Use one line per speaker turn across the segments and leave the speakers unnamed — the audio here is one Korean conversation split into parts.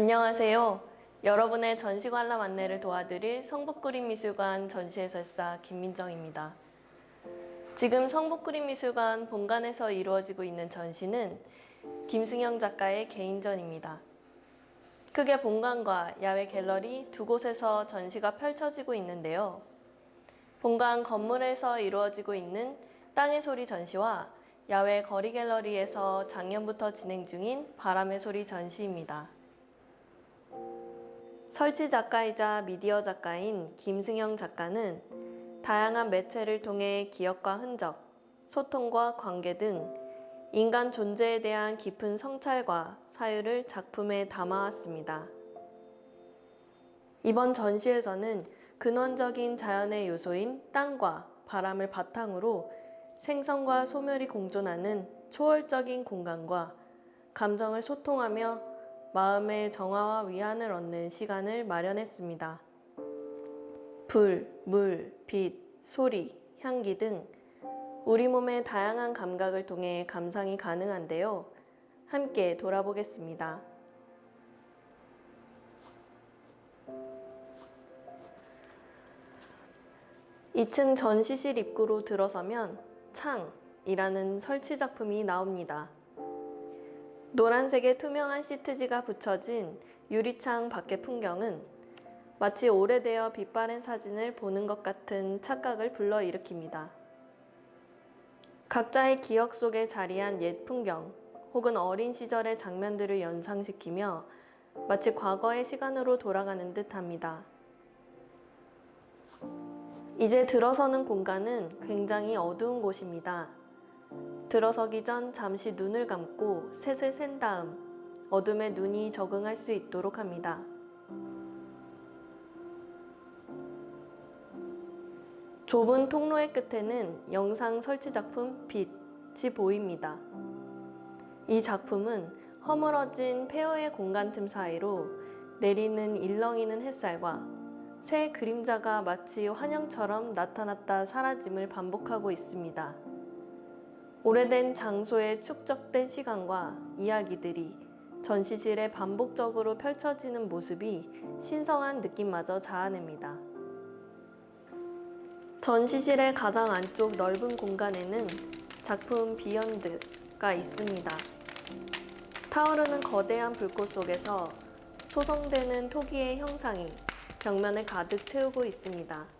안녕하세요. 여러분의 전시 관람 안내를 도와드릴 성북그림미술관 전시해설사 김민정입니다. 지금 성북그림미술관 본관에서 이루어지고 있는 전시는 김승영 작가의 개인전입니다. 크게 본관과 야외 갤러리 두 곳에서 전시가 펼쳐지고 있는데요. 본관 건물에서 이루어지고 있는 땅의 소리 전시와 야외 거리 갤러리에서 작년부터 진행 중인 바람의 소리 전시입니다. 설치 작가이자 미디어 작가인 김승영 작가는 다양한 매체를 통해 기억과 흔적, 소통과 관계 등 인간 존재에 대한 깊은 성찰과 사유를 작품에 담아왔습니다. 이번 전시에서는 근원적인 자연의 요소인 땅과 바람을 바탕으로 생성과 소멸이 공존하는 초월적인 공간과 감정을 소통하며 마음의 정화와 위안을 얻는 시간을 마련했습니다. 불, 물, 빛, 소리, 향기 등 우리 몸의 다양한 감각을 통해 감상이 가능한데요. 함께 돌아보겠습니다. (2층) 전시실 입구로 들어서면 창이라는 설치 작품이 나옵니다. 노란색의 투명한 시트지가 붙여진 유리창 밖의 풍경은 마치 오래되어 빛바랜 사진을 보는 것 같은 착각을 불러일으킵니다. 각자의 기억 속에 자리한 옛 풍경 혹은 어린 시절의 장면들을 연상시키며 마치 과거의 시간으로 돌아가는 듯 합니다. 이제 들어서는 공간은 굉장히 어두운 곳입니다. 들어서기 전 잠시 눈을 감고 셋을 센 다음 어둠에 눈이 적응할 수 있도록 합니다. 좁은 통로의 끝에는 영상 설치 작품 빛이 보입니다. 이 작품은 허물어진 폐허의 공간 틈 사이로 내리는 일렁이는 햇살과 새 그림자가 마치 환영처럼 나타났다 사라짐을 반복하고 있습니다. 오래된 장소에 축적된 시간과 이야기들이 전시실에 반복적으로 펼쳐지는 모습이 신성한 느낌마저 자아냅니다. 전시실의 가장 안쪽 넓은 공간에는 작품 비욘드가 있습니다. 타오르는 거대한 불꽃 속에서 소성되는 토기의 형상이 벽면을 가득 채우고 있습니다.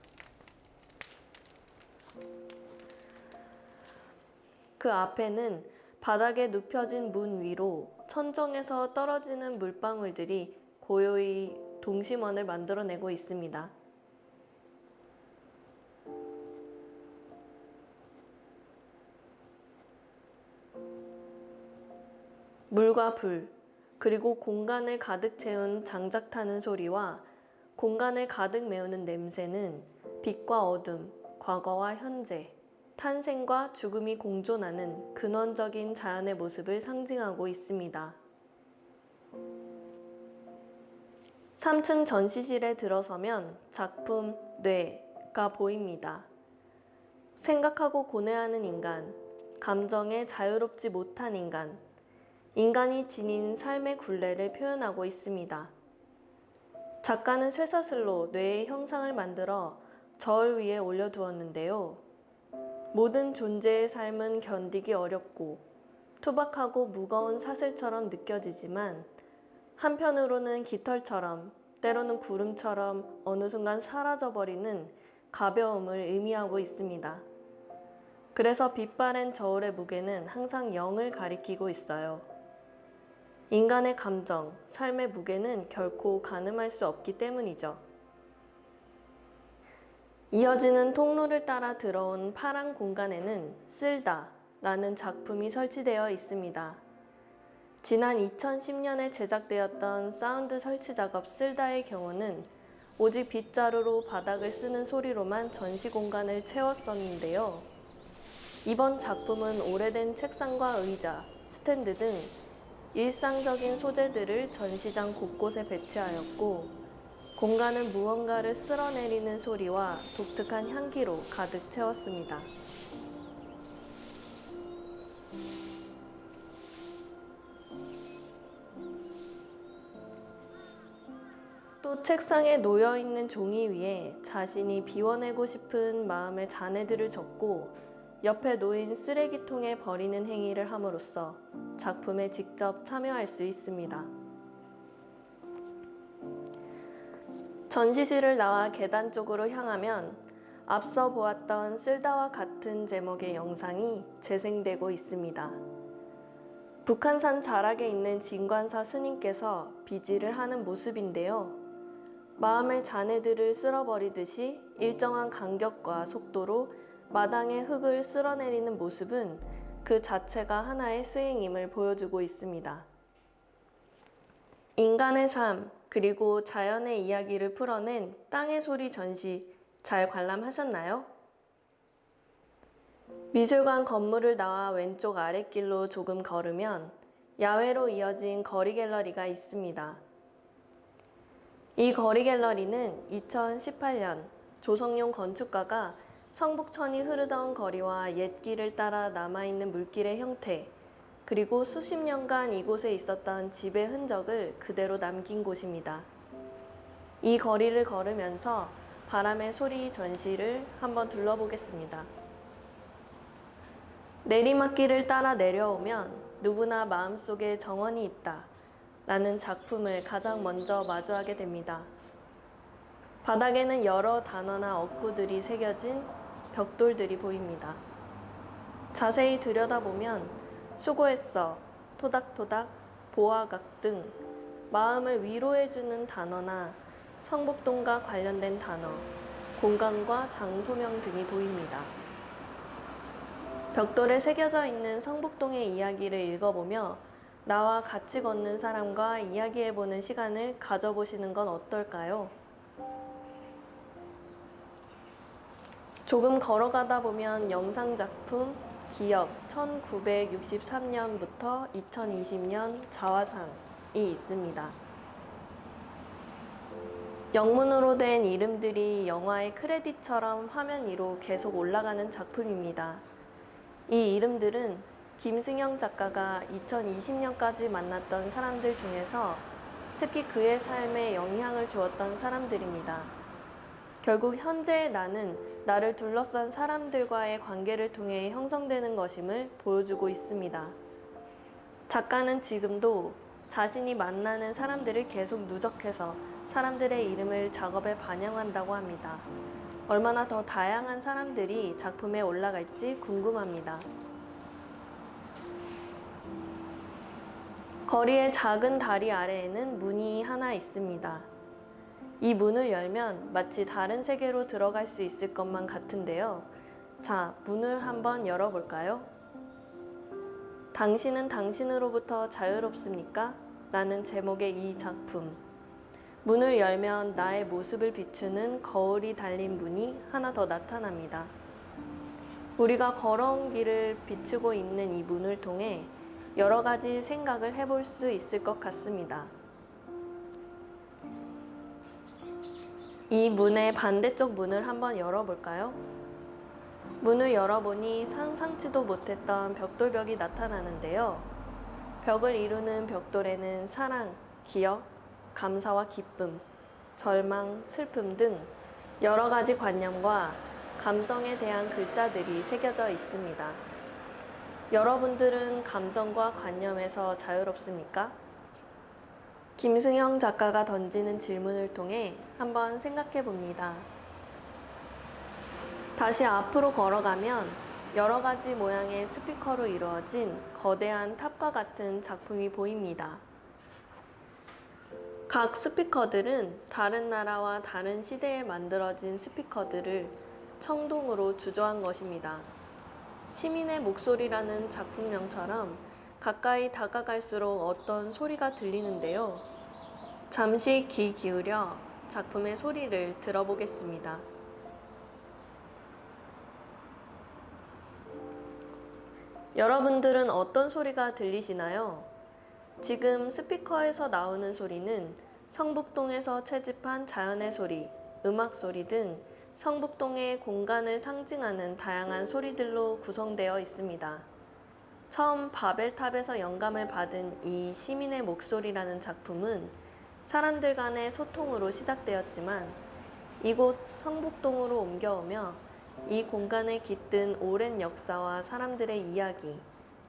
그 앞에는 바닥에 눕혀진 문 위로 천정에서 떨어지는 물방울들이 고요히 동심원을 만들어내고 있습니다. 물과 불, 그리고 공간을 가득 채운 장작 타는 소리와 공간을 가득 메우는 냄새는 빛과 어둠, 과거와 현재, 탄생과 죽음이 공존하는 근원적인 자연의 모습을 상징하고 있습니다. 3층 전시실에 들어서면 작품 뇌가 보입니다. 생각하고 고뇌하는 인간, 감정에 자유롭지 못한 인간, 인간이 지닌 삶의 굴레를 표현하고 있습니다. 작가는 쇠사슬로 뇌의 형상을 만들어 저울 위에 올려두었는데요. 모든 존재의 삶은 견디기 어렵고 투박하고 무거운 사슬처럼 느껴지지만 한편으로는 깃털처럼 때로는 구름처럼 어느 순간 사라져버리는 가벼움을 의미하고 있습니다. 그래서 빛바랜 저울의 무게는 항상 0을 가리키고 있어요. 인간의 감정, 삶의 무게는 결코 가늠할 수 없기 때문이죠. 이어지는 통로를 따라 들어온 파란 공간에는 쓸다라는 작품이 설치되어 있습니다. 지난 2010년에 제작되었던 사운드 설치 작업 쓸다의 경우는 오직 빗자루로 바닥을 쓰는 소리로만 전시 공간을 채웠었는데요. 이번 작품은 오래된 책상과 의자, 스탠드 등 일상적인 소재들을 전시장 곳곳에 배치하였고 공간은 무언가를 쓸어내리는 소리와 독특한 향기로 가득 채웠습니다. 또 책상에 놓여 있는 종이 위에 자신이 비워내고 싶은 마음의 잔해들을 적고 옆에 놓인 쓰레기통에 버리는 행위를 함으로써 작품에 직접 참여할 수 있습니다. 전시실을 나와 계단 쪽으로 향하면 앞서 보았던 쓸다와 같은 제목의 영상이 재생되고 있습니다. 북한산 자락에 있는 진관사 스님께서 비지를 하는 모습인데요. 마음의 잔해들을 쓸어버리듯이 일정한 간격과 속도로 마당의 흙을 쓸어내리는 모습은 그 자체가 하나의 수행임을 보여주고 있습니다. 인간의 삶, 그리고 자연의 이야기를 풀어낸 땅의 소리 전시 잘 관람하셨나요? 미술관 건물을 나와 왼쪽 아랫길로 조금 걸으면 야외로 이어진 거리 갤러리가 있습니다. 이 거리 갤러리는 2018년 조성용 건축가가 성북천이 흐르던 거리와 옛길을 따라 남아있는 물길의 형태, 그리고 수십 년간 이곳에 있었던 집의 흔적을 그대로 남긴 곳입니다. 이 거리를 걸으면서 바람의 소리 전시를 한번 둘러보겠습니다. 내리막길을 따라 내려오면 누구나 마음속에 정원이 있다 라는 작품을 가장 먼저 마주하게 됩니다. 바닥에는 여러 단어나 어구들이 새겨진 벽돌들이 보입니다. 자세히 들여다보면 수고했어, 토닥토닥, 보아각 등 마음을 위로해주는 단어나 성북동과 관련된 단어, 공간과 장소명 등이 보입니다. 벽돌에 새겨져 있는 성북동의 이야기를 읽어보며 나와 같이 걷는 사람과 이야기해보는 시간을 가져보시는 건 어떨까요? 조금 걸어가다 보면 영상작품 기역 1963년부터 2020년 자화상이 있습니다. 영문으로 된 이름들이 영화의 크레딧처럼 화면 위로 계속 올라가는 작품입니다. 이 이름들은 김승영 작가가 2020년까지 만났던 사람들 중에서 특히 그의 삶에 영향을 주었던 사람들입니다. 결국 현재의 나는 나를 둘러싼 사람들과의 관계를 통해 형성되는 것임을 보여주고 있습니다. 작가는 지금도 자신이 만나는 사람들을 계속 누적해서 사람들의 이름을 작업에 반영한다고 합니다. 얼마나 더 다양한 사람들이 작품에 올라갈지 궁금합니다. 거리의 작은 다리 아래에는 문이 하나 있습니다. 이 문을 열면 마치 다른 세계로 들어갈 수 있을 것만 같은데요. 자, 문을 한번 열어볼까요? 당신은 당신으로부터 자유롭습니까? 라는 제목의 이 작품. 문을 열면 나의 모습을 비추는 거울이 달린 문이 하나 더 나타납니다. 우리가 걸어온 길을 비추고 있는 이 문을 통해 여러 가지 생각을 해볼 수 있을 것 같습니다. 이 문의 반대쪽 문을 한번 열어볼까요? 문을 열어보니 상상치도 못했던 벽돌벽이 나타나는데요. 벽을 이루는 벽돌에는 사랑, 기억, 감사와 기쁨, 절망, 슬픔 등 여러 가지 관념과 감정에 대한 글자들이 새겨져 있습니다. 여러분들은 감정과 관념에서 자유롭습니까? 김승영 작가가 던지는 질문을 통해 한번 생각해 봅니다. 다시 앞으로 걸어가면 여러 가지 모양의 스피커로 이루어진 거대한 탑과 같은 작품이 보입니다. 각 스피커들은 다른 나라와 다른 시대에 만들어진 스피커들을 청동으로 주조한 것입니다. 시민의 목소리라는 작품명처럼 가까이 다가갈수록 어떤 소리가 들리는데요. 잠시 귀 기울여 작품의 소리를 들어보겠습니다. 여러분들은 어떤 소리가 들리시나요? 지금 스피커에서 나오는 소리는 성북동에서 채집한 자연의 소리, 음악 소리 등 성북동의 공간을 상징하는 다양한 소리들로 구성되어 있습니다. 처음 바벨탑에서 영감을 받은 이 시민의 목소리라는 작품은 사람들 간의 소통으로 시작되었지만 이곳 성북동으로 옮겨오며 이 공간에 깃든 오랜 역사와 사람들의 이야기,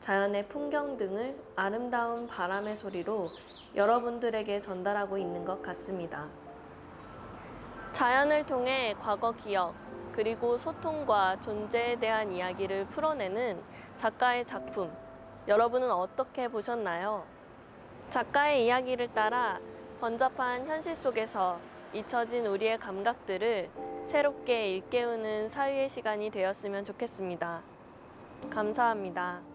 자연의 풍경 등을 아름다운 바람의 소리로 여러분들에게 전달하고 있는 것 같습니다. 자연을 통해 과거 기억, 그리고 소통과 존재에 대한 이야기를 풀어내는 작가의 작품, 여러분은 어떻게 보셨나요? 작가의 이야기를 따라 번잡한 현실 속에서 잊혀진 우리의 감각들을 새롭게 일깨우는 사유의 시간이 되었으면 좋겠습니다. 감사합니다.